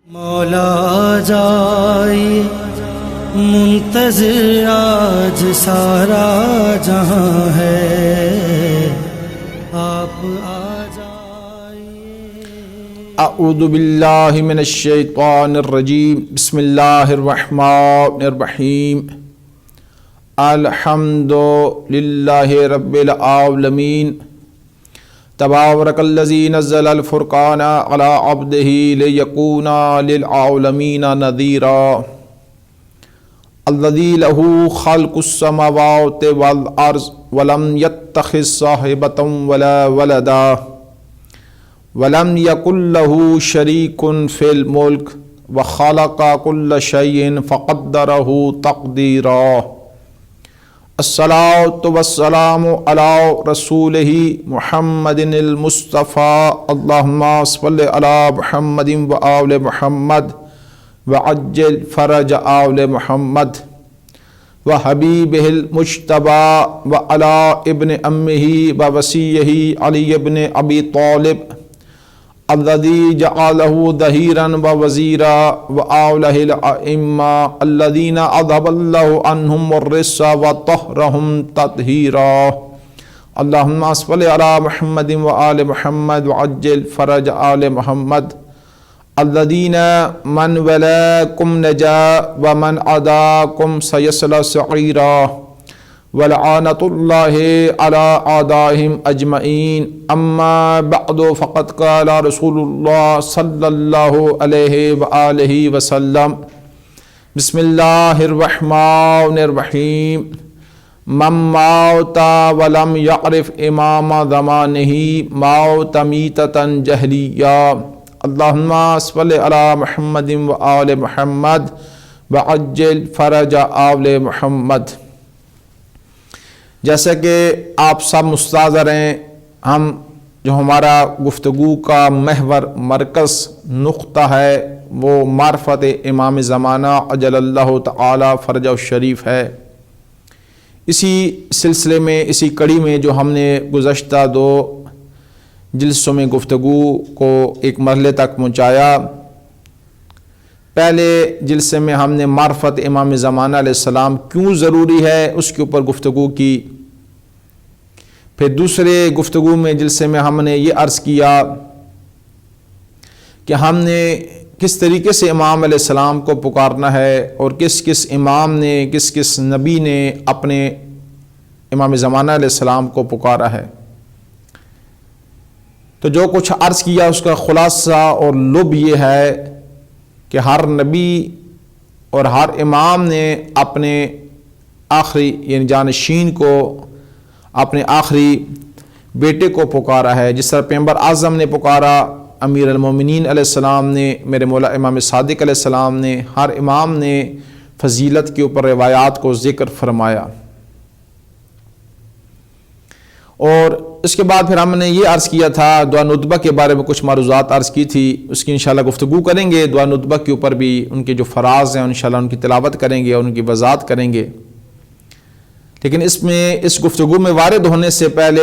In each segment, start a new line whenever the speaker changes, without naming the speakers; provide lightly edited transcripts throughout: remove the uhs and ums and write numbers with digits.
مولا جائے منتظر آج سارا جہاں ہے، آپ آ جائیے۔
اعوذ باللہ من الشیطان الرجیم، بسم اللہ الرحمن الرحیم۔ الحمد للہ رب العالمین، تبارک الذی نزل الفرقان علی عبدہ لیکون للعالمین نذیرا، الذی لہ خلق السماوات والارض ولم یتخذ صاحبۃ ولا ولدا ولم یکن لہ شریک فی الملک وخلق کل شیء فقدرہ تقدیرا۔ الصلاۃ والسلام علی رسولہ محمد المصطفیٰ، اللہم صل علی محمد وآل محمد وعجل فرج آل محمد وحبیبہ المجتبیٰ وعلی ابن امہ ووصیہ علی ابن ابی طالب الذی جعلہ ظہیرا ووزیرا وآلہ الائمہ الذین اذھب اللہ عنہم الرجس وطہرہم تطہیرا۔ اللہم صل علی محمد وآل محمد وعجل فرج آل محمد الذین من ولاکم نجا ومن عداکم سیصلی سعیرا، ولعنۃ اللہ علی اعدائہم اجمعین۔ اما بعد فقد قال رسول اللہ صلی اللہ علیہ وآلہ وسلم، بسم اللہ الرحمن الرحیم۔ من مات ولم یعرف امام زمانہ مات میتۃ جہلیہ، اللہم صل علی محمد وآل محمد وعجل فرج آل محمد۔ جیسا کہ آپ سب مستحضر ہیں، ہم جو ہمارا گفتگو کا محور مرکز نقطہ ہے وہ معرفت امام زمانہ عجل اللہ تعالی فرجہ الشریف ہے۔ اسی سلسلے میں، اسی کڑی میں جو ہم نے گزشتہ 2 جلسوں میں گفتگو کو ایک مرحلے تک پہنچایا، پہلے جلسے میں ہم نے معرفت امام زمانہ علیہ السلام کیوں ضروری ہے اس کے اوپر گفتگو کی۔ پھر دوسرے گفتگو میں جلسے میں ہم نے یہ عرض کیا کہ ہم نے کس طریقے سے امام علیہ السلام کو پکارنا ہے اور کس کس امام نے، کس کس نبی نے اپنے امام زمانہ علیہ السلام کو پکارا ہے۔ تو جو کچھ عرض کیا اس کا خلاصہ اور لب یہ ہے کہ ہر نبی اور ہر امام نے اپنے آخری یعنی جانشین کو، اپنے آخری بیٹے کو پکارا ہے۔ جس طرح پیغمبر اعظم نے پکارا، امیر المومنین علیہ السلام نے، میرے مولا امام صادق علیہ السلام نے، ہر امام نے فضیلت کے اوپر روایات کو ذکر فرمایا۔ اور اس کے بعد پھر ہم نے یہ عرض کیا تھا، دعا ندبہ کے بارے میں کچھ معروضات عرض کی تھی، اس کی انشاءاللہ گفتگو کریں گے۔ دعا ندبہ کے اوپر بھی ان کے جو فراز ہیں انشاءاللہ ان کی تلاوت کریں گے اور ان کی وضاحت کریں گے۔ لیکن اس گفتگو میں وارد ہونے سے پہلے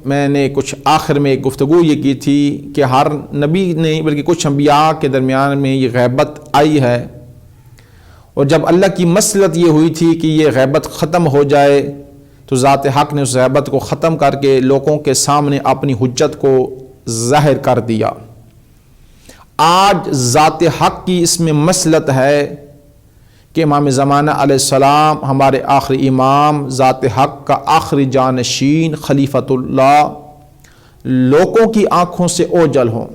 میں نے کچھ آخر میں ایک گفتگو یہ کی تھی کہ ہر نبی نہیں بلکہ کچھ انبیاء کے درمیان میں یہ غیبت آئی ہے، اور جب اللہ کی مصلحت یہ ہوئی تھی کہ یہ غیبت ختم ہو جائے تو ذات حق نے اس غیبت کو ختم کر کے لوگوں کے سامنے اپنی حجت کو ظاہر کر دیا۔ آج ذات حق کی اس میں مصلحت ہے کہ امام زمانہ علیہ السلام ہمارے آخری امام، ذات حق کا آخری جانشین، خلیفۃ اللہ، لوگوں کی آنکھوں سے اوجل ہوں۔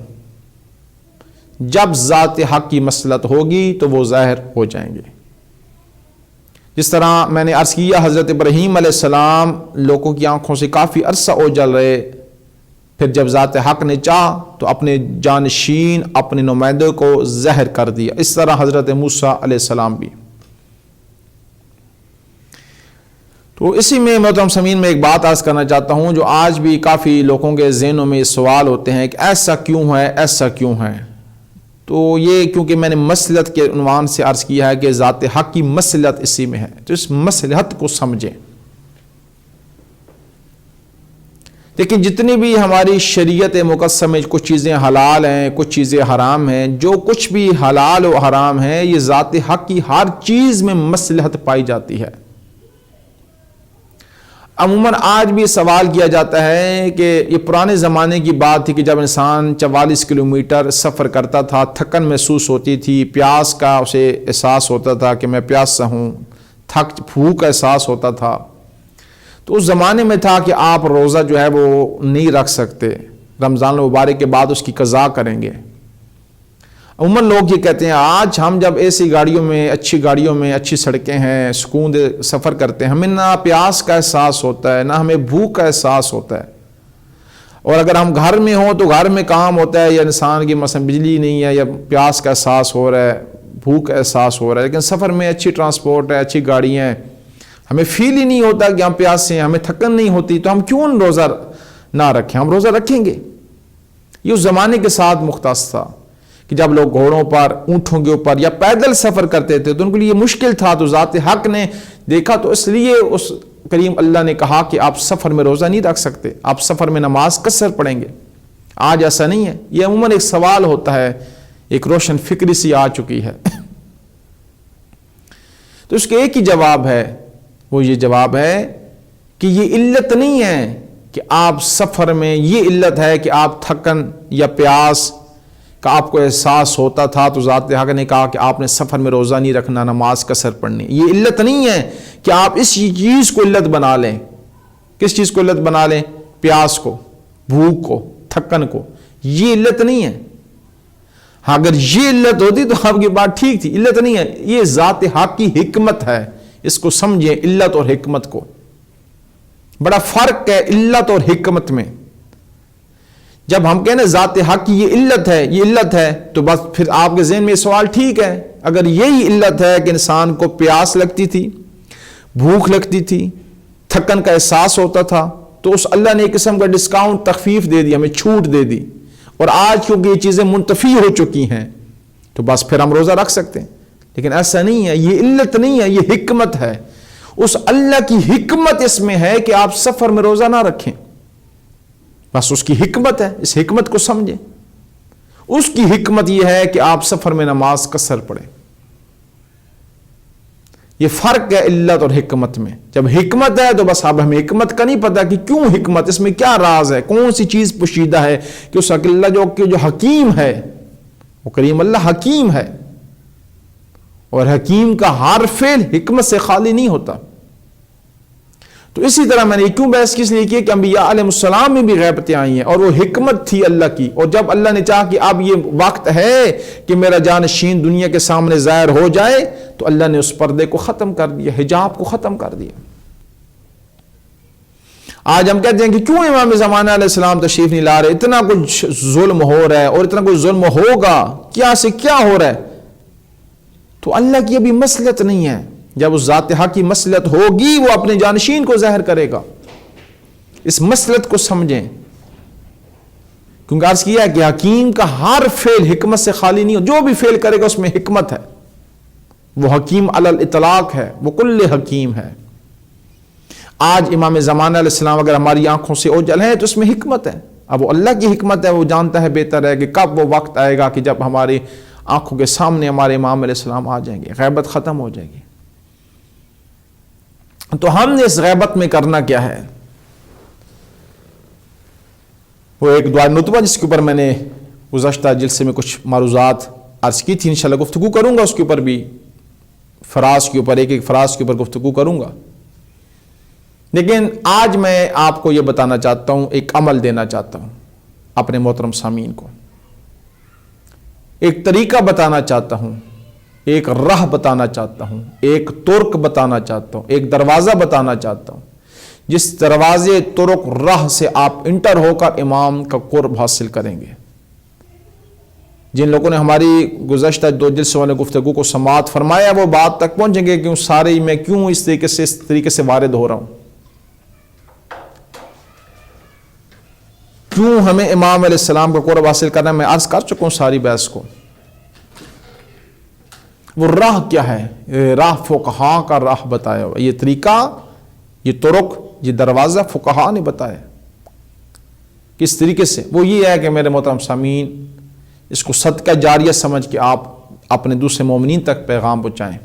جب ذات حق کی مصلحت ہوگی تو وہ ظاہر ہو جائیں گے۔ جس طرح میں نے عرض کیا، حضرت ابراہیم علیہ السلام لوگوں کی آنکھوں سے کافی عرصہ اوجل رہے، پھر جب ذات حق نے چاہ تو اپنے جانشین، اپنے نمائندے کو ظاہر کر دیا۔ اس طرح حضرت موسیٰ علیہ السلام بھی۔ تو اسی میں محترم سامعین میں ایک بات عرض کرنا چاہتا ہوں جو آج بھی کافی لوگوں کے ذہنوں میں سوال ہوتے ہیں کہ ایسا کیوں ہے، ایسا کیوں ہے۔ تو یہ کیونکہ میں نے مصلحت کے عنوان سے عرض کیا ہے کہ ذات حق کی مصلحت اسی میں ہے، تو اس مصلحت کو سمجھیں۔ لیکن جتنی بھی ہماری شریعت مقدسہ میں کچھ چیزیں حلال ہیں، کچھ چیزیں حرام ہیں، جو کچھ بھی حلال و حرام ہے یہ ذات حق کی ہر چیز میں مصلحت پائی جاتی ہے۔ عموماً آج بھی سوال کیا جاتا ہے کہ یہ پرانے زمانے کی بات تھی کہ جب انسان 44 کلومیٹر سفر کرتا تھا، تھکن محسوس ہوتی تھی، پیاس کا اسے احساس ہوتا تھا کہ میں پیاسا ہوں، بھوک کا احساس ہوتا تھا، تو اس زمانے میں تھا کہ آپ روزہ جو ہے وہ نہیں رکھ سکتے، رمضان المبارک کے بعد اس کی قضا کریں گے۔ عموماً لوگ یہ کہتے ہیں آج ہم جب ایسی گاڑیوں میں، اچھی گاڑیوں میں، اچھی سڑکیں ہیں، سکون دے سفر کرتے ہیں، ہمیں نہ پیاس کا احساس ہوتا ہے، نہ ہمیں بھوک کا احساس ہوتا ہے، اور اگر ہم گھر میں ہوں تو گھر میں کام ہوتا ہے یا انسان کی مثلا بجلی نہیں ہے یا پیاس کا احساس ہو رہا ہے، بھوک کا احساس ہو رہا ہے، لیکن سفر میں اچھی ٹرانسپورٹ ہے، اچھی گاڑیاں ہیں، ہمیں فیل ہی نہیں ہوتا کہ ہم پیاسے ہیں، ہمیں تھکن نہیں ہوتی، تو ہم کیوں روزہ نہ رکھیں؟ ہم روزہ رکھیں گے۔ یہ اس زمانے کے ساتھ مختص تھا کہ جب لوگ گھوڑوں پر، اونٹوں کے اوپر یا پیدل سفر کرتے تھے تو ان کے لیے مشکل تھا، تو ذات حق نے دیکھا تو اس لیے اس کریم اللہ نے کہا کہ آپ سفر میں روزہ نہیں رکھ سکتے، آپ سفر میں نماز قصر پڑھیں گے۔ آج ایسا نہیں ہے، یہ عموماً ایک سوال ہوتا ہے، ایک روشن فکری سی آ چکی ہے۔ تو اس کے ایک ہی جواب ہے، وہ یہ جواب ہے کہ یہ علت نہیں ہے کہ آپ سفر میں، یہ علت ہے کہ آپ تھکن یا پیاس کا آپ کو احساس ہوتا تھا تو ذات حق نے کہا کہ آپ نے سفر میں روزہ نہیں رکھنا، نماز قصر پڑھنی۔ یہ علت نہیں ہے کہ آپ اس چیز کو علت بنا لیں۔ کس چیز کو علت بنا لیں؟ پیاس کو، بھوک کو، تھکن کو۔ یہ علت نہیں ہے۔ ہاں اگر یہ علت ہوتی تو آپ کی بات ٹھیک تھی، علت نہیں ہے، یہ ذات حق کی حکمت ہے۔ اس کو سمجھیں، علت اور حکمت کو، بڑا فرق ہے علت اور حکمت میں۔ جب ہم کہنے ذات حق کی یہ علت ہے، یہ علت ہے، تو بس پھر آپ کے ذہن میں یہ سوال ٹھیک ہے، اگر یہی علت ہے کہ انسان کو پیاس لگتی تھی، بھوک لگتی تھی، تھکن کا احساس ہوتا تھا، تو اس اللہ نے ایک قسم کا ڈسکاؤنٹ، تخفیف دے دی، ہمیں چھوٹ دے دی، اور آج کیونکہ یہ چیزیں منتفی ہو چکی ہیں تو بس پھر ہم روزہ رکھ سکتے ہیں۔ لیکن ایسا نہیں ہے، یہ علت نہیں ہے، یہ حکمت ہے۔ اس اللہ کی حکمت اس میں ہے کہ آپ سفر میں روزہ نہ رکھیں، بس اس کی حکمت ہے، اس حکمت کو سمجھیں۔ اس کی حکمت یہ ہے کہ آپ سفر میں نماز قصر پڑھیں۔ یہ فرق ہے علت اور حکمت میں۔ جب حکمت ہے تو بس اب ہمیں حکمت کا نہیں پتا کہ کیوں حکمت، اس میں کیا راز ہے، کون سی چیز پوشیدہ ہے، کہ اس اللہ جو حکیم ہے، وہ کریم اللہ حکیم ہے، اور حکیم کا ہر فعل حکمت سے خالی نہیں ہوتا۔ تو اسی طرح میں نے کیوں بحث کس لیے کی کہ انبیاء علیہ السلام میں بھی غیبتیں آئی ہیں، اور وہ حکمت تھی اللہ کی، اور جب اللہ نے چاہا کہ اب یہ وقت ہے کہ میرا جانشین دنیا کے سامنے ظاہر ہو جائے، تو اللہ نے اس پردے کو ختم کر دیا، حجاب کو ختم کر دیا۔ آج ہم کہتے ہیں کہ کیوں امام زمانہ علیہ السلام تشریف نہیں لا رہے، اتنا کچھ ظلم ہو رہا ہے اور اتنا کچھ ظلم ہوگا، کیا سے کیا ہو رہا ہے؟ تو اللہ کی ابھی مصلحت نہیں ہے۔ جب اس ذات حق کی مصلحت ہوگی وہ اپنے جانشین کو ظاہر کرے گا۔ اس مصلحت کو سمجھیں، کیونکہ عرض کیا ہے کہ حکیم کا ہر فعل حکمت سے خالی نہیں ہو، جو بھی فعل کرے گا اس میں حکمت ہے۔ وہ حکیم علی الاطلاق ہے، وہ کل حکیم ہے۔ آج امام زمانہ علیہ السلام اگر ہماری آنکھوں سے اوجھل ہیں تو اس میں حکمت ہے۔ اب وہ اللہ کی حکمت ہے، وہ جانتا ہے بہتر ہے کہ کب وہ وقت آئے گا کہ جب ہماری آنکھوں کے سامنے ہمارے امام علیہ السلام آ جائیں گے، غیبت ختم ہو جائے گی۔ تو ہم نے اس غیبت میں کرنا کیا ہے؟ وہ ایک دعا نطبہ جس کے اوپر میں نے گزشتہ جلسے میں کچھ معروضات عرض کی تھی، انشاءاللہ گفتگو کروں گا اس کے اوپر بھی، فراز کے اوپر، ایک ایک فراز کے اوپر گفتگو کروں گا۔ لیکن آج میں آپ کو یہ بتانا چاہتا ہوں، ایک عمل دینا چاہتا ہوں اپنے محترم سامعین کو، ایک طریقہ بتانا چاہتا ہوں، ایک راہ بتانا چاہتا ہوں، ایک طرق بتانا چاہتا ہوں، ایک دروازہ بتانا چاہتا ہوں، جس دروازے، طرق، راہ سے آپ انٹر ہو کر امام کا قرب حاصل کریں گے۔ جن لوگوں نے ہماری گزشتہ 2 جلسوں والے گفتگو کو سماعت فرمایا وہ بات تک پہنچیں گے کہ سارے میں کیوں اس طریقے سے وارد ہو رہا ہوں، کیوں ہمیں امام علیہ السلام کا قرب حاصل کرنا ہے۔ میں عرض کر چکا ہوں ساری بحث کو۔ وہ راہ کیا ہے؟ راہ فقہا کا راہ بتایا ہوا، یہ طریقہ، یہ طرق، یہ دروازہ فقہا نے بتایا۔ کس طریقے سے؟ وہ یہ ہے کہ میرے محترم سامعین، اس کو صدقہ جاریہ سمجھ کے آپ اپنے دوسرے مومنین تک پیغام پہنچائیں۔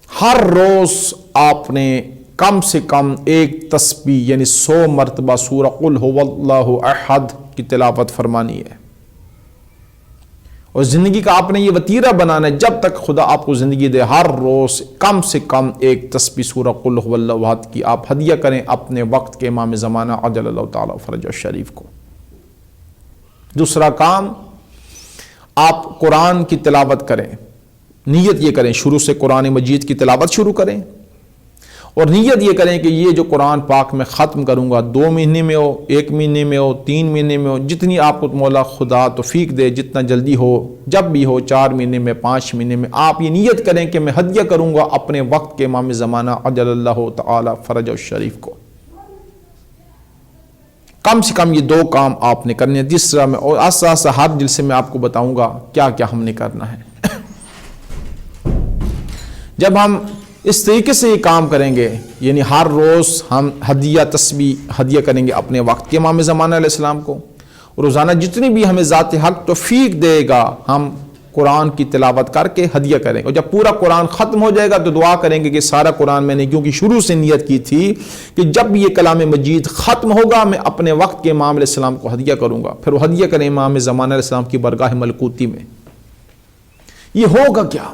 ہر روز آپ نے کم سے کم ایک تسبیح یعنی 100 مرتبہ سورہ قل هو اللہ احد کی تلاوت فرمانی ہے، اور زندگی کا آپ نے یہ وتیرہ بنانا ہے، جب تک خدا آپ کو زندگی دے ہر روز کم سے کم ایک تسبیح سورہ قل هو اللہ احد کی آپ ہدیہ کریں اپنے وقت کے امام زمانہ عجل اللہ تعالیٰ فرجہ شریف کو۔ دوسرا کام، آپ قرآن کی تلاوت کریں، نیت یہ کریں شروع سے قرآن مجید کی تلاوت شروع کریں، اور نیت یہ کریں کہ یہ جو قرآن پاک میں ختم کروں گا 2 مہینے میں ہو، 1 مہینے میں ہو، 3 مہینے میں ہو، جتنی آپ کو مولا خدا توفیق دے، جتنا جلدی ہو، جب بھی ہو، 4 مہینے میں، 5 مہینے میں، آپ یہ نیت کریں کہ میں ہدیہ کروں گا اپنے وقت کے امام زمانہ عجل اللہ تعالی فرج الشریف کو۔ کم سے کم یہ 2 کام آپ نے کرنے ہیں۔ تیسرا میں اور آسا آسا ہر جلسے میں آپ کو بتاؤں گا کیا کیا ہم نے کرنا ہے۔ جب ہم اس طریقے سے یہ کام کریں گے، یعنی ہر روز ہم ہدیہ تسبیح ہدیہ کریں گے اپنے وقت کے امام زمانہ علیہ السلام کو، اور روزانہ جتنی بھی ہمیں ذات حق توفیق دے گا ہم قرآن کی تلاوت کر کے ہدیہ کریں، اور جب پورا قرآن ختم ہو جائے گا تو دعا کریں گے کہ سارا قرآن میں نے کیونکہ شروع سے نیت کی تھی کہ جب یہ کلام مجید ختم ہوگا میں اپنے وقت کے امام علیہ السلام کو ہدیہ کروں گا، پھر وہ ہدیہ کریں امام زمانہ علیہ السلام کی برگاہ ملکوتی میں۔ یہ ہوگا کیا؟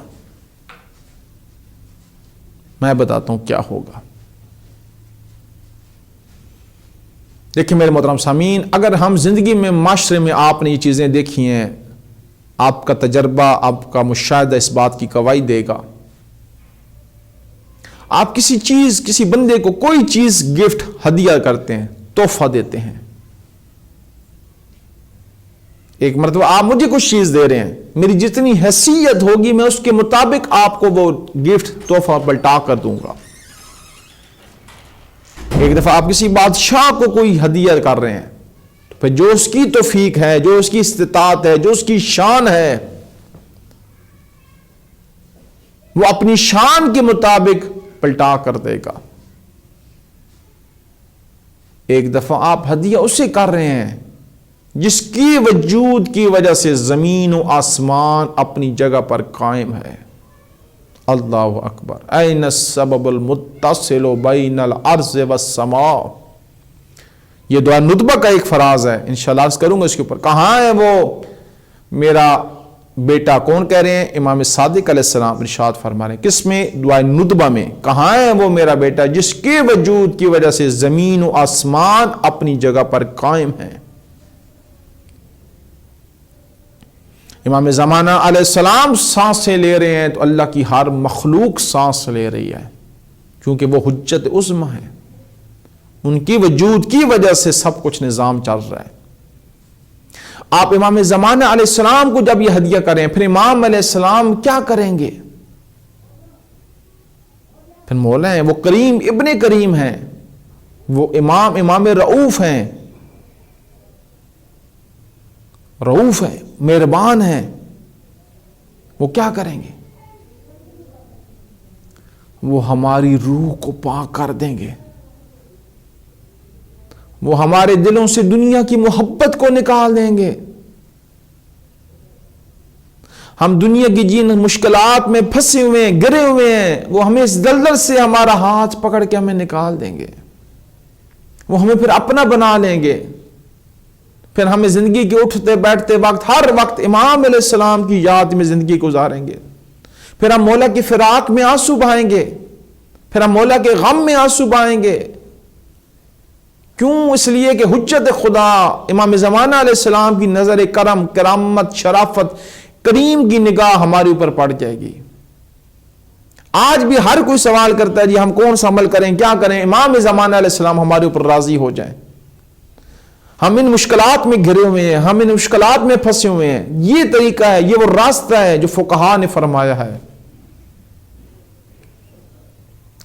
میں بتاتا ہوں کیا ہوگا۔ دیکھیں میرے محترم سامعین، اگر ہم زندگی میں معاشرے میں آپ نے یہ چیزیں دیکھی ہیں، آپ کا تجربہ، آپ کا مشاہدہ اس بات کی گواہی دے گا، آپ کسی چیز، کسی بندے کو کوئی چیز گفٹ ہدیہ کرتے ہیں، تحفہ دیتے ہیں، ایک مرتبہ آپ مجھے کچھ چیز دے رہے ہیں، میری جتنی حیثیت ہوگی میں اس کے مطابق آپ کو وہ گفٹ تحفہ پلٹا کر دوں گا۔ ایک دفعہ آپ کسی بادشاہ کو کوئی ہدیہ کر رہے ہیں، تو پھر جو اس کی توفیق ہے، جو اس کی استطاعت ہے، جو اس کی شان ہے، وہ اپنی شان کے مطابق پلٹا کر دے گا۔ ایک دفعہ آپ ہدیہ اسے کر رہے ہیں جس کی وجود کی وجہ سے زمین و آسمان اپنی جگہ پر قائم ہے۔ اللہ اکبر، این السبب المتصل بین الارض والسماء، یہ دعا ندبہ کا ایک فراز ہے، انشاءاللہ عرض کروں گا اس کے اوپر۔ کہاں ہے وہ میرا بیٹا؟ کون کہہ رہے ہیں؟ امام صادق علیہ السلام ارشاد فرما رہے ہیں، کس میں؟ دعا ندبہ میں۔ کہاں ہے وہ میرا بیٹا جس کے وجود کی وجہ سے زمین و آسمان اپنی جگہ پر قائم ہیں؟ امام زمانہ علیہ السلام سانسیں لے رہے ہیں تو اللہ کی ہر مخلوق سانس لے رہی ہے، کیونکہ وہ حجت عظمی ہے، ان کی وجود کی وجہ سے سب کچھ نظام چل رہا ہے۔ آپ امام زمانہ علیہ السلام کو جب یہ ہدیہ کریں، پھر امام علیہ السلام کیا کریں گے؟ پھر مولا ہیں، وہ کریم ابن کریم ہیں، وہ امام رؤوف ہیں، رؤوف ہے، مہربان ہے، وہ کیا کریں گے؟ وہ ہماری روح کو پاک کر دیں گے، وہ ہمارے دلوں سے دنیا کی محبت کو نکال دیں گے۔ ہم دنیا کی جن مشکلات میں پھنسے ہوئے ہیں، گرے ہوئے ہیں، وہ ہمیں اس دلدل سے ہمارا ہاتھ پکڑ کے ہمیں نکال دیں گے، وہ ہمیں پھر اپنا بنا لیں گے۔ پھر ہمیں زندگی کے اٹھتے بیٹھتے وقت ہر وقت امام علیہ السلام کی یاد میں زندگی گزاریں گے۔ پھر ہم مولا کی فراق میں آنسو بہائیں گے، پھر ہم مولا کے غم میں آنسو بہائیں گے۔ کیوں؟ اس لیے کہ حجت خدا امام زمانہ علیہ السلام کی نظر کرم، کرامت، شرافت، کریم کی نگاہ ہمارے اوپر پڑ جائے گی۔ آج بھی ہر کوئی سوال کرتا ہے جی ہم کون سا عمل کریں، کیا کریں؟ امام زمانہ علیہ السلام ہمارے اوپر راضی ہو جائیں۔ ہم ان مشکلات میں گھرے ہوئے ہیں، ہم ان مشکلات میں پھنسے ہوئے ہیں، یہ طریقہ ہے، یہ وہ راستہ ہے جو فقہا نے فرمایا ہے۔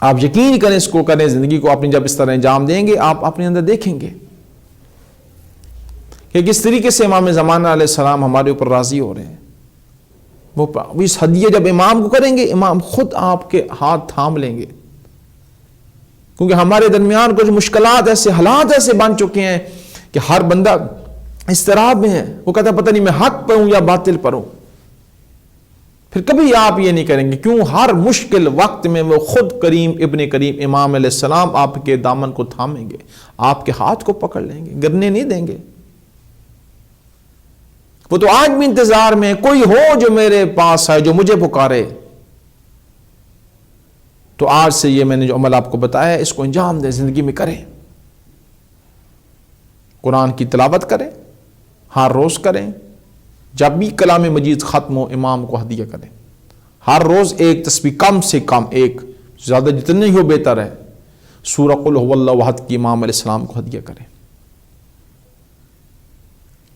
آپ یقین کریں، اس کو کریں، زندگی کو اپنی جب اس طرح انجام دیں گے آپ اپنے اندر دیکھیں گے کہ کس طریقے سے امام زمانہ علیہ السلام ہمارے اوپر راضی ہو رہے ہیں۔ وہ اس ہدیہ جب امام کو کریں گے، امام خود آپ کے ہاتھ تھام لیں گے، کیونکہ ہمارے درمیان کچھ مشکلات ایسے، حالات ایسے بن چکے ہیں کہ ہر بندہ اضطراب میں ہے، وہ کہتا ہے پتہ نہیں میں حق پر ہوں یا باطل پر ہوں۔ پھر کبھی آپ یہ نہیں کریں گے، کیوں؟ ہر مشکل وقت میں وہ خود کریم ابن کریم امام علیہ السلام آپ کے دامن کو تھامیں گے، آپ کے ہاتھ کو پکڑ لیں گے، گرنے نہیں دیں گے۔ وہ تو آج بھی انتظار میں، کوئی ہو جو میرے پاس ہے، جو مجھے پکارے۔ تو آج سے یہ میں نے جو عمل آپ کو بتایا ہے، اس کو انجام دیں، زندگی میں کریں۔ قرآن کی تلاوت کریں، ہر روز کریں، جب بھی کلام مجید ختم ہو امام کو ہدیہ کریں، ہر روز ایک تسبیح، کم سے کم ایک، زیادہ جتنی ہو بہتر ہے، سورہ قل هو اللہ احد کی امام علیہ السلام کو ہدیہ کریں۔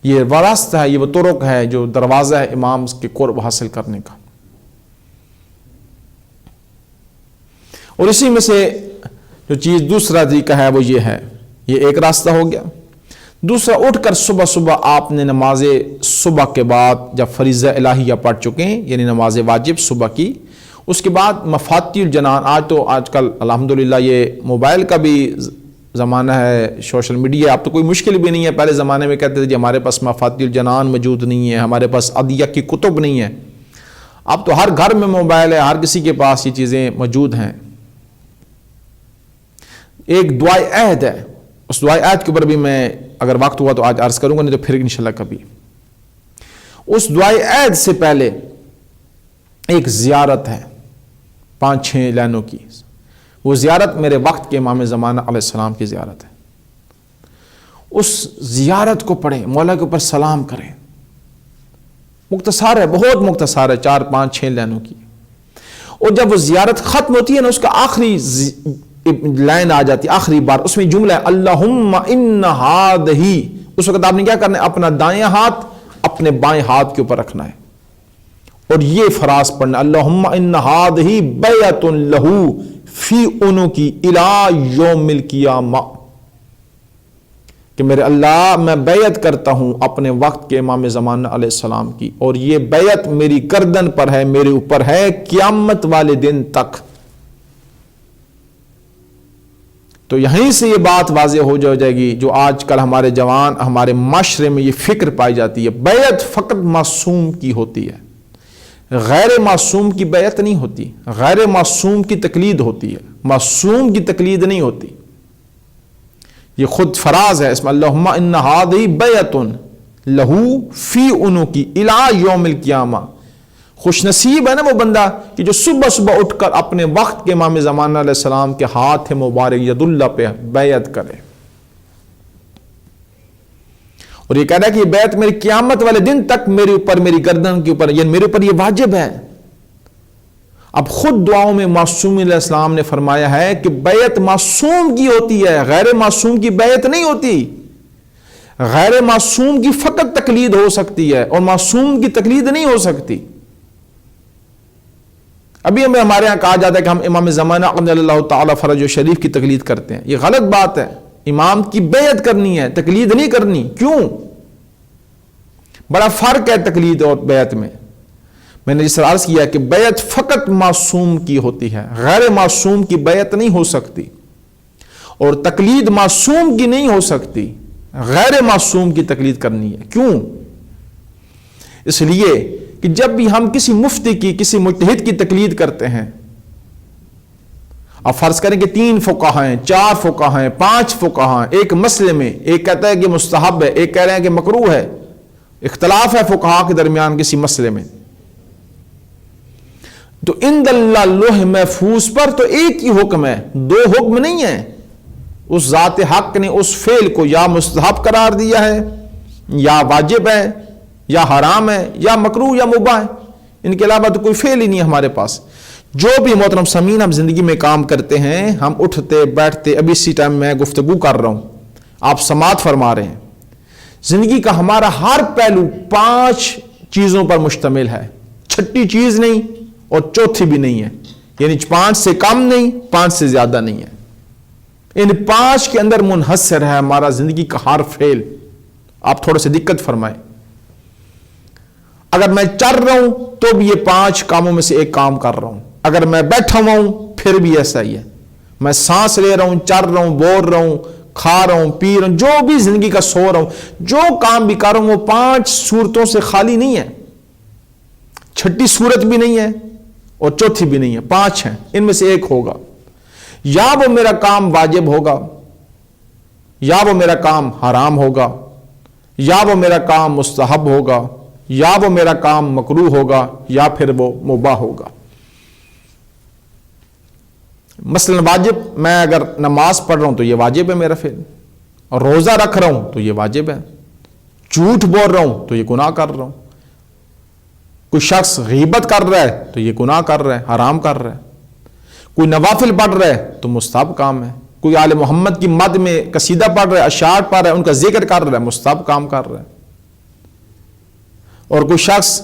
یہ وراثت ہے، یہ وہ طرق ہے، جو دروازہ ہے امام کے قرب حاصل کرنے کا۔ اور اسی میں سے جو چیز دوسرا طریقہ ہے وہ یہ ہے، یہ ایک راستہ ہو گیا۔ دوسرا، اٹھ کر صبح صبح آپ نے نماز صبح کے بعد جب فریضہ الہیہ پڑھ چکے ہیں، یعنی نماز واجب صبح کی، اس کے بعد مفاتیح الجنان، آج کل الحمدللہ یہ موبائل کا بھی زمانہ ہے، سوشل میڈیا، اب تو کوئی مشکل بھی نہیں ہے۔ پہلے زمانے میں کہتے تھے جی ہمارے پاس مفاتیح الجنان موجود نہیں ہے، ہمارے پاس ادعیہ کی کتب نہیں ہے۔ اب تو ہر گھر میں موبائل ہے، ہر کسی کے پاس یہ چیزیں موجود ہیں۔ ایک دعائے عہد ہے، اس دعائے عہد کے اوپر بھی میں اگر وقت ہوا تو آج عرض کروں گا، نہیں تو پھر انشاءاللہ کبھی۔ اس دعائے عہد سے پہلے ایک زیارت ہے 5-6 لائنوں کی، وہ زیارت میرے وقت کے امام زمانہ علیہ السلام کی زیارت ہے۔ اس زیارت کو پڑھیں، مولا کے اوپر سلام کریں، مختصر ہے، بہت مختصر ہے، 4-5-6 لائنوں کی۔ اور جب وہ زیارت ختم ہوتی ہے نا، اس کا آخری لائن آ جاتی ہے، آخری بار اس میں جملہ ہے اللہم ان ہادہی۔ اس وقت آپ نے کیا کرنا ہے؟ اپنا دائیں ہاتھ اپنے بائیں ہاتھ کے اوپر رکھنا ہے اور یہ فراز پڑھنا، اللہم ان ہادہی بیعت لہو فی عنقی الی یوم القیامہ، کہ میرے اللہ میں بیعت کرتا ہوں اپنے وقت کے امام زمانہ علیہ السلام کی، اور یہ بیعت میری گردن پر ہے، میرے اوپر ہے قیامت والے دن تک۔ تو یہیں سے یہ بات واضح ہو جائے گی جو آج کل ہمارے جوان، ہمارے معاشرے میں یہ فکر پائی جاتی ہے، بیعت فقط معصوم کی ہوتی ہے، غیر معصوم کی بیعت نہیں ہوتی، غیر معصوم کی تقلید ہوتی ہے، معصوم کی تقلید نہیں ہوتی۔ یہ خود فراز ہے اس میں، اللہم ان ہذہ بیعت لہو فی عنقی الی یوم القیامہ۔ خوش نصیب ہے نا وہ بندہ کہ جو صبح صبح اٹھ کر اپنے وقت کے امام زمانہ علیہ السلام کے ہاتھ مبارک ید اللہ پہ بیعت کرے، اور یہ کہہ رہا ہے کہ یہ بیعت میری قیامت والے دن تک میرے اوپر، میری گردن کے اوپر، یعنی میرے اوپر یہ واجب ہے۔ اب خود دعاؤں میں معصوم علیہ السلام نے فرمایا ہے کہ بیعت معصوم کی ہوتی ہے، غیر معصوم کی بیعت نہیں ہوتی۔ غیر معصوم کی فقط تقلید ہو سکتی ہے اور معصوم کی تقلید نہیں ہو سکتی۔ ابھی ہمیں ہمارے ہاں کہا جاتا ہے کہ ہم امام زمانہ رضی اللہ تعالیٰ فرج و شریف کی تقلید کرتے ہیں، یہ غلط بات ہے۔ امام کی بیعت کرنی ہے، تقلید نہیں کرنی۔ کیوں؟ بڑا فرق ہے تقلید اور بیعت میں نے جس طرح عرض کیا کہ بیعت فقط معصوم کی ہوتی ہے، غیر معصوم کی بیعت نہیں ہو سکتی، اور تقلید معصوم کی نہیں ہو سکتی، غیر معصوم کی تقلید کرنی ہے۔ کیوں؟ اس لیے کہ جب بھی ہم کسی مفتی کی، کسی مجتہد کی تقلید کرتے ہیں، اب فرض کریں کہ 3 فقہا ہیں، 4 فقہا ہیں، 5 فقہا ہیں ایک مسئلے میں، ایک کہتا ہے کہ مستحب ہے، ایک کہہ رہے ہیں کہ مکروہ ہے، اختلاف ہے فقہا کے درمیان کسی مسئلے میں، تو عند اللہ لوح محفوظ پر تو ایک ہی حکم ہے، 2 حکم نہیں ہیں۔ اس ذات حق نے اس فعل کو یا مستحب قرار دیا ہے، یا واجب ہے، یا حرام ہے، یا مکروہ یا مباح ہے، ان کے علاوہ تو کوئی فعل ہی نہیں ہے ہمارے پاس۔ جو بھی محترم سامعین ہم زندگی میں کام کرتے ہیں، ہم اٹھتے بیٹھتے، ابھی اسی ٹائم میں گفتگو کر رہا ہوں، آپ سماعت فرما رہے ہیں، زندگی کا ہمارا ہر پہلو 5 چیزوں پر مشتمل ہے، چھٹی چیز نہیں اور چوتھی بھی نہیں ہے، یعنی 5 سے کم نہیں، 5 سے زیادہ نہیں ہے، ان 5 کے اندر منحصر ہے ہمارا زندگی کا ہر فعل۔ آپ تھوڑا سے دقت فرمائیں، اگر میں چل رہا ہوں تو بھی یہ 5 کاموں میں سے ایک کام کر رہا ہوں، اگر میں بیٹھا ہوا ہوں پھر بھی ایسا ہی ہے، میں سانس لے رہا ہوں، چر رہا ہوں، بول رہا ہوں، کھا رہا ہوں، پی رہا ہوں، جو بھی زندگی کا سو رہا ہوں، جو کام بھی کر رہا ہوں، وہ 5 صورتوں سے خالی نہیں ہے. چھٹی صورت بھی نہیں ہے اور چوتھی بھی نہیں ہے، 5 ہیں. ان میں سے ایک ہوگا. یا وہ میرا کام واجب ہوگا، یا وہ میرا کام حرام ہوگا، یا وہ میرا کام مستحب ہوگا، یا وہ میرا کام مکروہ ہوگا، یا پھر وہ مباح ہوگا. مثلا واجب، میں اگر نماز پڑھ رہا ہوں تو یہ واجب ہے میرا فعل، اور روزہ رکھ رہا ہوں تو یہ واجب ہے. جھوٹ بول رہا ہوں تو یہ گناہ کر رہا ہوں. کوئی شخص غیبت کر رہا ہے تو یہ گناہ کر رہا ہے، حرام کر رہا ہے. کوئی نوافل پڑھ رہا ہے تو مستحب کام ہے. کوئی آل محمد کی مد میں قصیدہ پڑھ رہا ہے، اشعار پڑھ رہا ہے، ان کا ذکر کر رہا ہے، مستحب کام کر رہا ہے. اور کوئی شخص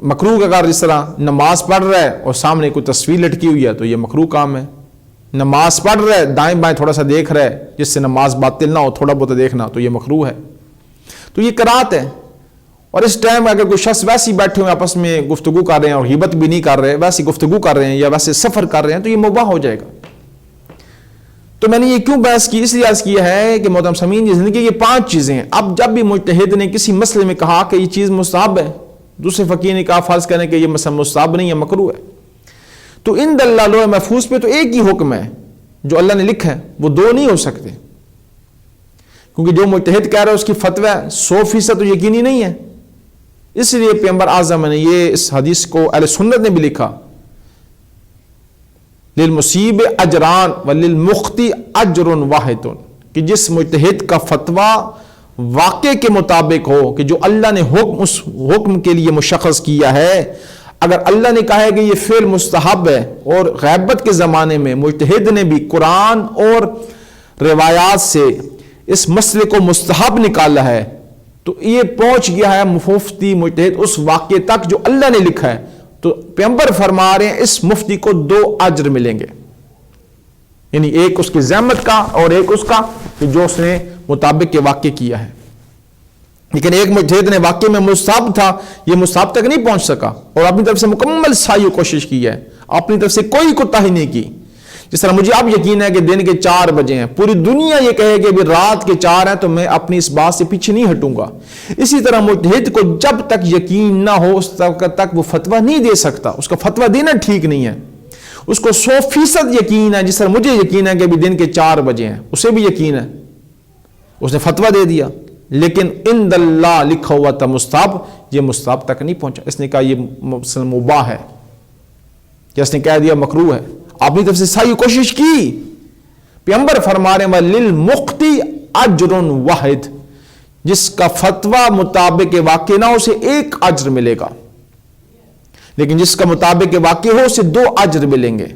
مکروہ کا کار، جس طرح نماز پڑھ رہا ہے اور سامنے کوئی تصویر لٹکی ہوئی ہے تو یہ مکروہ کام ہے. نماز پڑھ رہا ہے، دائیں بائیں تھوڑا سا دیکھ رہا ہے جس سے نماز باطل نہ ہو، تھوڑا بہت دیکھنا، تو یہ مکروہ ہے. تو یہ قرات ہے. اور اس ٹائم اگر کوئی شخص ویسے ہی بیٹھے ہوئے آپس میں گفتگو کر رہے ہیں اور غیبت بھی نہیں کر رہے، ویسے گفتگو کر رہے ہیں یا ویسے سفر کر رہے ہیں، تو یہ مباح ہو جائے گا. تو میں نے یہ کیوں بحث کی؟ اس لیے عرض کیا ہے کہ محترم سامعین، یہ زندگی یہ 5 چیزیں ہیں. اب جب بھی مجتہد نے کسی مسئلے میں کہا کہ یہ چیز مستحب ہے، دوسرے فقیر نے کہا فرض کرنے کہ یہ مسئلہ مستحب نہیں ہے، مکروہ ہے، تو عند اللہ لوح محفوظ پہ تو ایک ہی حکم ہے جو اللہ نے لکھا ہے، وہ 2 نہیں ہو سکتے. کیونکہ جو مجتہد کہہ رہا ہے اس کی فتویٰ 100% تو یقینی نہیں ہے. اس لیے پیغمبر اعظم نے یہ اس حدیث کو اہل سنت نے بھی لکھا، للمصیب اجران وللمخطی اجر واحد، کہ جس مجتہد کا فتویٰ واقع کے مطابق ہو، کہ جو اللہ نے حکم اس حکم کے لیے مشخص کیا ہے، اگر اللہ نے کہا ہے کہ یہ فعل مستحب ہے اور غیبت کے زمانے میں مجتہد نے بھی قرآن اور روایات سے اس مسئلے کو مستحب نکالا ہے، تو یہ پہنچ گیا ہے مفتی مجتہد اس واقعے تک جو اللہ نے لکھا ہے، تو پیغمبر فرما رہے ہیں اس مفتی کو 2 اجر ملیں گے. یعنی ایک اس کی زحمت کا اور ایک اس کا کہ جو اس نے مطابق کے واقع کیا ہے. لیکن ایک مجتہد نے واقع میں مستحب تھا، یہ مستحب تک نہیں پہنچ سکا اور اپنی طرف سے مکمل سعی و کوشش کی ہے، اپنی طرف سے کوئی کوتاہی نہیں کی. جس طرح مجھے اب یقین ہے کہ دن کے 4 بجے ہیں، پوری دنیا یہ کہے کہ ابھی رات کے 4 ہیں، تو میں اپنی اس بات سے پیچھے نہیں ہٹوں گا. اسی طرح مجتہد کو جب تک یقین نہ ہو اس تک وہ فتویٰ نہیں دے سکتا. اس کا فتویٰ دینا ٹھیک نہیں ہے. اس کو 100% یقین ہے، جس طرح مجھے یقین ہے کہ ابھی دن کے 4 بجے ہیں، اسے بھی یقین ہے، اس نے فتویٰ دے دیا، لیکن عند اللہ لکھا ہوا تھا مستحب، یہ مستحب تک نہیں پہنچا. اس نے کہا یہ مباح ہے، یا اس نے کہہ دیا مکروہ ہے. اپنی طرف سے ساری کوشش کی. پیغمبر فرما رہے ہیں للمخطی اجر واحد، جس کا فتویٰ مطابق واقع نہ ہو اسے 1 اجر ملے گا، لیکن جس کا مطابق واقع ہو اسے 2 اجر ملیں گے.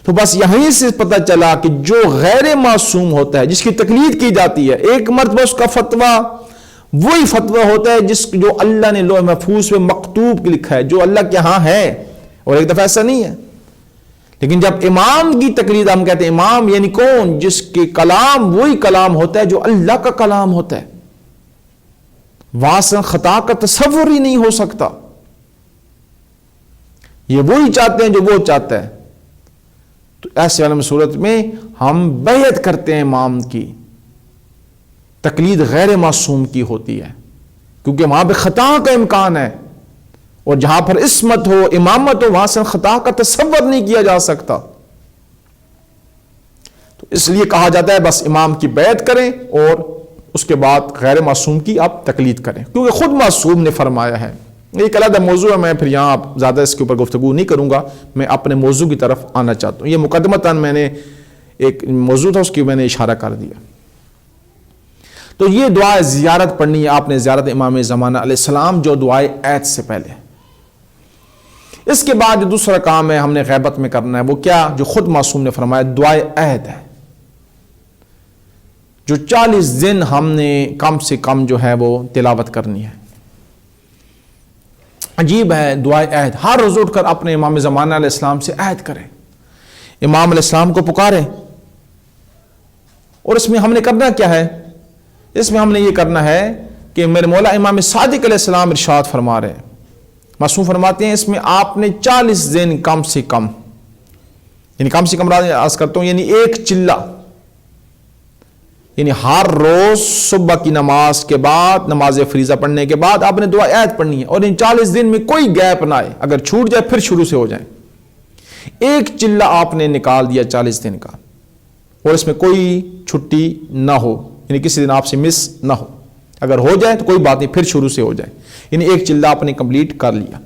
تو بس یہیں سے پتہ چلا کہ جو غیر معصوم ہوتا ہے، جس کی تقلید کی جاتی ہے، ایک مرتبہ اس کا فتویٰ وہی فتویٰ ہوتا ہے جو اللہ نے لوح محفوظ میں مکتوب لکھا ہے، جو اللہ کے ہاں ہے، اور ایک دفعہ ایسا نہیں ہے. لیکن جب امام کی تقلید، ہم کہتے ہیں امام یعنی کون؟ جس کے کلام وہی کلام ہوتا ہے جو اللہ کا کلام ہوتا ہے، وہاں سے خطا کا تصور ہی نہیں ہو سکتا. یہ وہی چاہتے ہیں جو وہ چاہتا ہے. تو ایسے عالم صورت میں ہم بیعت کرتے ہیں امام کی. تقلید غیر معصوم کی ہوتی ہے، کیونکہ وہاں پہ خطا کا امکان ہے، اور جہاں پر عصمت ہو، امامت ہو، وہاں سے خطا کا تصور نہیں کیا جا سکتا. تو اس لیے کہا جاتا ہے بس امام کی بیعت کریں اور اس کے بعد غیر معصوم کی آپ تقلید کریں، کیونکہ خود معصوم نے فرمایا ہے. ایک علیحدہ موضوع ہے، میں پھر یہاں زیادہ اس کے اوپر گفتگو نہیں کروں گا. میں اپنے موضوع کی طرف آنا چاہتا ہوں. یہ مقدمتاً میں نے ایک موضوع تھا، اس کی میں نے اشارہ کر دیا. تو یہ دعا زیارت پڑھنی ہے آپ نے، زیارت امام زمانہ علیہ السلام، جو دعائے عید سے پہلے. اس کے بعد دوسرا کام ہے ہم نے غیبت میں کرنا ہے، وہ کیا؟ جو خود معصوم نے فرمایا، دعائے عہد ہے، جو 40 دن ہم نے کم سے کم جو ہے وہ تلاوت کرنی ہے. عجیب ہے دعائے عہد. ہر روز اٹھ کر اپنے امام زمانہ علیہ السلام سے عہد کریں، امام علیہ السلام کو پکاریں. اور اس میں ہم نے کرنا کیا ہے؟ اس میں ہم نے یہ کرنا ہے کہ میرے مولا امام صادق علیہ السلام ارشاد فرما رہے ہیں، معصوم فرماتے ہیں اس میں آپ نے 40 دن کم سے کم، یعنی کم سے کم عرض کرتا ہوں، یعنی ایک چلہ، یعنی ہر روز صبح کی نماز کے بعد، نماز فریضہ پڑھنے کے بعد آپ نے دعا عید پڑھنی ہے، اور ان 40 دن میں کوئی گیپ نہ آئے، اگر چھوٹ جائے پھر شروع سے ہو جائیں۔ ایک چلہ آپ نے نکال دیا 40 دن کا، اور اس میں کوئی چھٹی نہ ہو، یعنی کسی دن آپ سے مس نہ ہو، اگر ہو جائے تو کوئی بات نہیں، پھر شروع سے ہو جائے، یعنی ایک چلہ آپ نے کمپلیٹ کر لیا۔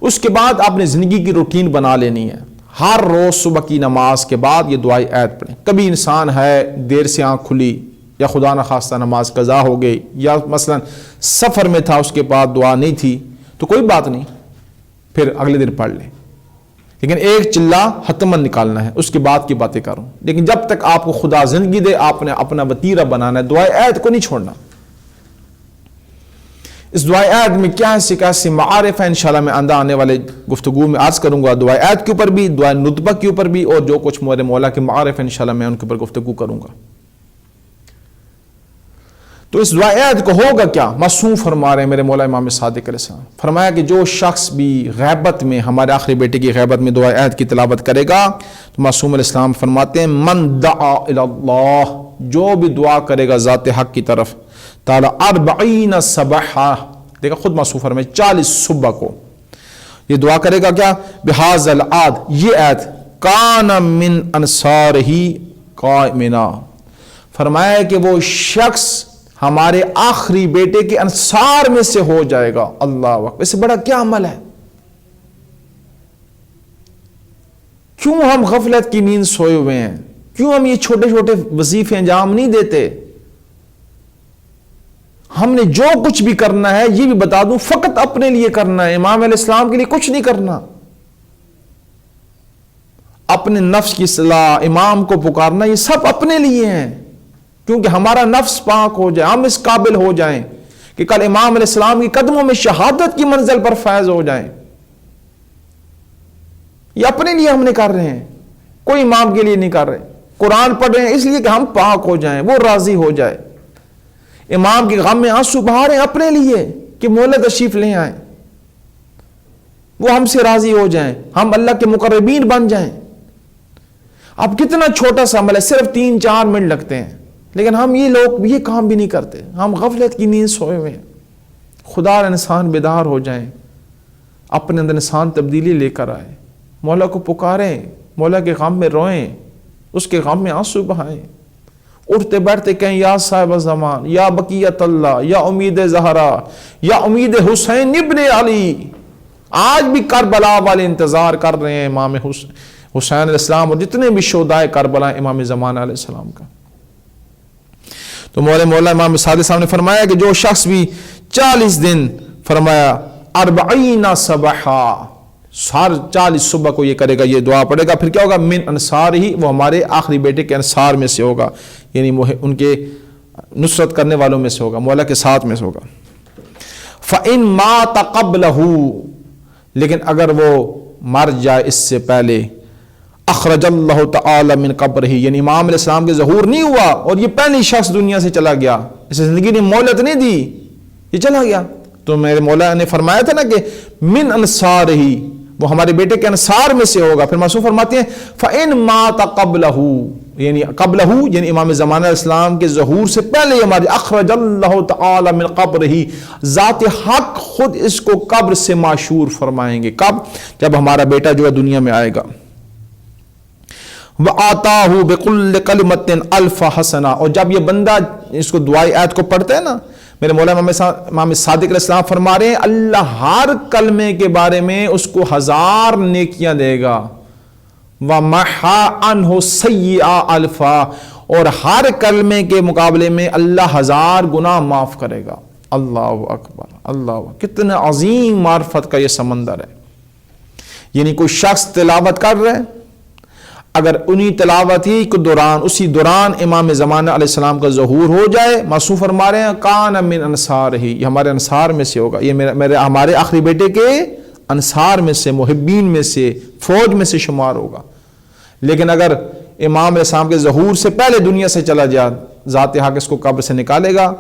اس کے بعد آپ نے زندگی کی روٹین بنا لینی ہے، ہر روز صبح کی نماز کے بعد یہ دعائیں عید پڑھیں۔ کبھی انسان ہے دیر سے آنکھ کھلی، یا خدا نخواستہ نماز قضا ہو گئی، یا مثلا سفر میں تھا اس کے بعد دعا نہیں تھی، تو کوئی بات نہیں، پھر اگلے دن پڑھ لیں، لیکن ایک چلہ حتماً نکالنا ہے۔ اس کے بعد کی باتیں کروں، لیکن جب تک آپ کو خدا زندگی دے آپ نے اپنا وتیرہ بنانا ہے، دعائیں عید کو نہیں چھوڑنا۔ اس دعائیں عید میں کیا کیسے معارف ہے، انشاءاللہ میں آندہ آنے والے گفتگو میں عرض کروں گا، دعائیں عید کے اوپر بھی، دعائیں ندبہ کے اوپر بھی، اور جو کچھ میرے مولا کے معارف ہیں انشاءاللہ میں ان کے اوپر گفتگو کروں گا۔ تو اس دعائیں عید کو ہوگا کیا، معصوم فرما رہے ہیں میرے مولا امام صادق علیہ السلام، فرمایا کہ جو شخص بھی غیبت میں، ہمارے آخری بیٹے کی غیبت میں دعائیں عید کی تلاوت کرے گا، تو معصوم علیہ السلام فرماتے ہیں من دعا الی اللہ، جو بھی دعا کرے گا ذات حق کی طرف، تعالی 40 صباحا، دیکھا خود معصوم فرمائے 40 صبح کو یہ دعا کرے گا، کیا بہذا العاد، یہ عید کان من انصارہ قائمنا، فرمایا کہ وہ شخص ہمارے آخری بیٹے کے انصار میں سے ہو جائے گا۔ اللہ اکبر، اس سے بڑا کیا عمل ہے؟ کیوں ہم غفلت کی نیند سوئے ہوئے ہیں؟ کیوں ہم یہ چھوٹے چھوٹے وظیفے انجام نہیں دیتے؟ ہم نے جو کچھ بھی کرنا ہے، یہ بھی بتا دوں، فقط اپنے لیے کرنا ہے، امام علیہ السلام کے لیے کچھ نہیں کرنا۔ اپنے نفس کی اصلاح، امام کو پکارنا، یہ سب اپنے لیے ہیں، کیونکہ ہمارا نفس پاک ہو جائے، ہم اس قابل ہو جائیں کہ کل امام علیہ السلام کی قدموں میں شہادت کی منزل پر فائز ہو جائیں۔ یہ اپنے لیے ہم نے کر رہے ہیں، کوئی امام کے لیے نہیں کر رہے۔ قرآن پڑھ رہے ہیں اس لیے کہ ہم پاک ہو جائیں، وہ راضی ہو جائے۔ امام کے غم میں آنسو بہا رہے ہیں اپنے لیے کہ مولا تشریف لے آئیں، وہ ہم سے راضی ہو جائیں، ہم اللہ کے مقربین بن جائیں۔ اب کتنا چھوٹا سا عمل ہے، صرف 3-4 منٹ لگتے ہیں، لیکن ہم یہ لوگ یہ کام بھی نہیں کرتے، ہم غفلت کی نیند سوئے ہوئے ہیں۔ خدا انسان بیدار ہو جائیں، اپنے اندر انسان تبدیلی لے کر آئے، مولا کو پکاریں، مولا کے غم میں روئیں، اس کے غم میں آنسو بہائیں، اٹھتے بیٹھتے کہیں یا صاحب زمان، یا بقیت اللہ، یا امید زہرا، یا امید حسین ابن علی۔ آج بھی کربلا والے انتظار کر رہے ہیں امام حسین علیہ السلام اور جتنے بھی شہدائے کربلا امام زمان علیہ السلام کا۔ تو مولا امام صادق صاحب نے فرمایا کہ جو شخص بھی 40 دن، فرمایا 40 صباحا، 40 صبح کو یہ کرے گا، یہ دعا پڑھے گا، پھر کیا ہوگا، من انصار ہی، وہ ہمارے آخری بیٹے کے انصار میں سے ہوگا، یعنی ان کے نصرت کرنے والوں میں سے ہوگا، مولا کے ساتھ میں سے ہوگا۔ فَإِن مَاتَ قَبْلَهُ، لیکن اگر وہ مر جائے اس سے پہلے، اخرج اللہ تعالی من قبرہ، یعنی امام علیہ السلام کے ظہور نہیں ہوا اور یہ پہلی شخص دنیا سے چلا گیا، اسے زندگی نے مہلت نہیں دی، یہ چلا گیا، تو میرے مولا نے فرمایا تھا نا کہ من انصارہ، وہ ہمارے بیٹے کے انصار میں سے ہوگا۔ پھر معصوم فرماتے ہیں فَإِن مَاتَ قَبْلَهُ، یعنی قبلہ، یعنی امام زمان علیہ السلام کے ظہور سے پہلے ہمارے، اخرج اللہ تعالی من قبرہ، ذات حق خود اس کو قبر سے معشور فرمائیں گے۔ کب؟ جب ہمارا بیٹا جو ہے دنیا میں آئے گا۔ وَآتَاهُ بِكُلِّ كَلِمَةٍ أَلْفَ حَسَنَةٍ، اور جب یہ بندہ اس کو دعائے عید کو پڑھتا ہے نا، میرے مولا امام صادق علیہ السلام فرما رہے ہیں اللہ ہر کلمے کے بارے میں اس کو 1000 نیکیاں دے گا، وَمَحَا عَنْهُ سَيِّئَةً أَلْفًا، اور ہر کلمے کے مقابلے میں اللہ 1000 گناہ معاف کرے گا۔ اللہ اکبر، اللہ اکبر، کتنا عظیم معرفت کا یہ سمندر ہے۔ یعنی کوئی شخص تلاوت کر رہے ہیں، اگر انہی تلاوت ہی کے دوران، اسی دوران امام زمانہ علیہ السلام کا ظہور ہو جائے، معصوم فرما رہے ہیں کان من انصار ہی، یہ ہمارے انصار میں سے ہوگا، یہ ہمارے آخری بیٹے کے انصار میں سے، محبین میں سے، فوج میں سے شمار ہوگا۔ لیکن اگر امام علیہ السلام کے ظہور سے پہلے دنیا سے چلا جائے، ذات حق اس کو قبر سے نکالے گا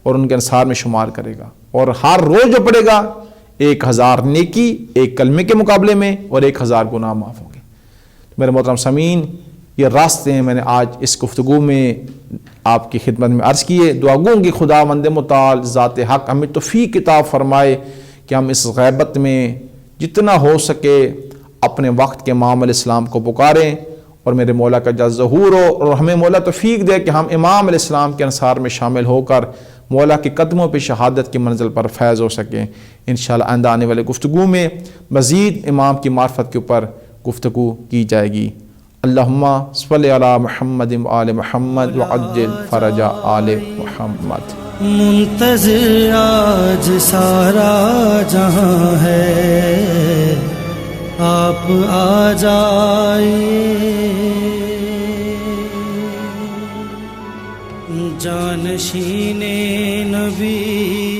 اور ان کے انصار میں شمار کرے گا، اور ہر روز جو پڑے گا 1000 نیکی ایک کلمے کے مقابلے میں، اور 1000 گناہ معاف ہوں گے۔ میرے محترم سامعین، یہ راستے ہیں میں نے آج اس گفتگو میں آپ کی خدمت میں عرض کیے. دعا گوں کہ خداوند متعال ذات حق ہمیں توفیق عطا فرمائے کہ ہم اس غیبت میں جتنا ہو سکے اپنے وقت کے امام علیہ السلام کو پکاریں، اور میرے مولا کا جل ظہور ہو، اور ہمیں مولا توفیق دے کہ ہم امام علیہ السلام کے انصار میں شامل ہو کر مولا کے قدموں پہ شہادت کی منزل پر فیض ہو سکیں. انشاءاللہ آئندہ آنے والے گفتگو میں مزید امام کی معرفت کے اوپر گفتگو کی جائے گی. اللہم صلی علی محمد و آل محمد وعجل فرج آل محمد.
منتظر آج سارا جہاں ہے، آپ آ جائیے. جانشین نبی